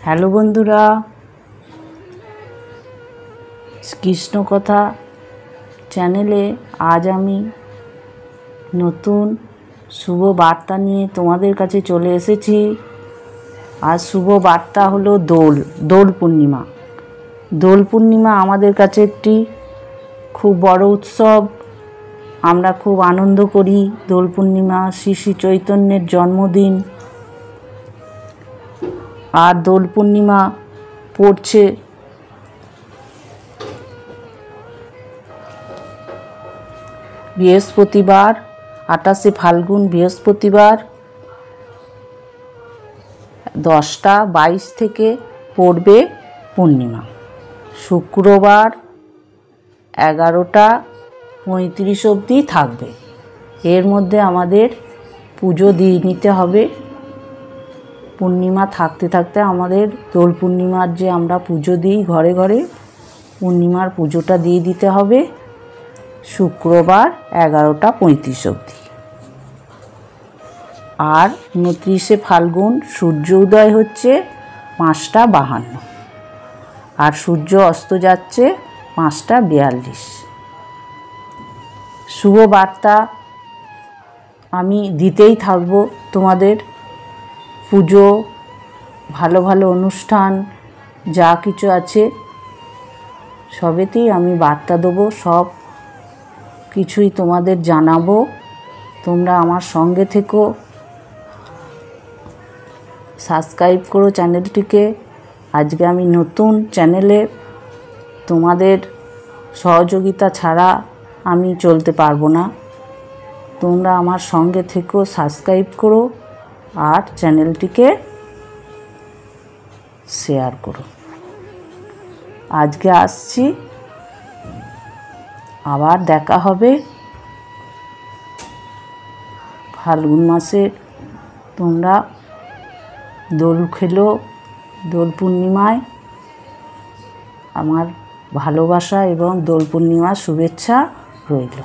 Hello বন্ধুরা, কৃষ্ণ কথা চ্যানেলে আজ আমি নতুন শুভ বার্তা নিয়ে তোমাদের কাছে চলে এসেছি। আজ শুভ বার্তা হলো দোল পূর্ণিমা। দোল পূর্ণিমা আমাদের কাছে একটি খুব বড় উৎসব। আমরা খুব আনন্দ করি। দোল পূর্ণিমা শ্রী শ্রী চৈতন্যের জন্মদিন। আর দোল পূর্ণিমা পড়ছে বৃহস্পতিবার, 28শে ফাল্গুন বৃহস্পতিবার 10টা 22 থেকে পড়বে পূর্ণিমা। শুক্রবার 11টা 35 অবধি থাকবে। এর মধ্যে আমাদের পুজো দিয়ে নিতে হবে। পূর্ণিমা থাকতে থাকতে আমাদের দোল পূর্ণিমার যে আমরা পুজো দিই ঘরে ঘরে, পূর্ণিমার পুজোটা দিয়ে দিতে হবে শুক্রবার 11টা 35 অবধি। আর 29শে ফাল্গুন সূর্য উদয় হচ্ছে 5টা 52 আর সূর্য অস্ত যাচ্ছে 5টা 42। শুভ বার্তা আমি দিতেই থাকব তোমাদের। পুজো, ভালো ভালো অনুষ্ঠান যা কিছু আছে সবেতেই আমি বার্তা দেবো, সব কিছুই তোমাদের জানাবো। তোমরা আমার সঙ্গে থেকো, সাবস্ক্রাইব করো চ্যানেলটিকে। আজকে আমি নতুন চ্যানেলে, তোমাদের সহযোগিতা ছাড়া আমি চলতে পারবো না। তোমরা আমার সঙ্গে থেকো, সাবস্ক্রাইব করো আর চ্যানেলটিকে শেয়ার করো। আজকে আসছি, আবার দেখা হবে ফাল্গুন মাসে। তোমরা দোল খেলো। দোল পূর্ণিমায় আমার ভালোবাসা এবং দোল পূর্ণিমার শুভেচ্ছা রইল।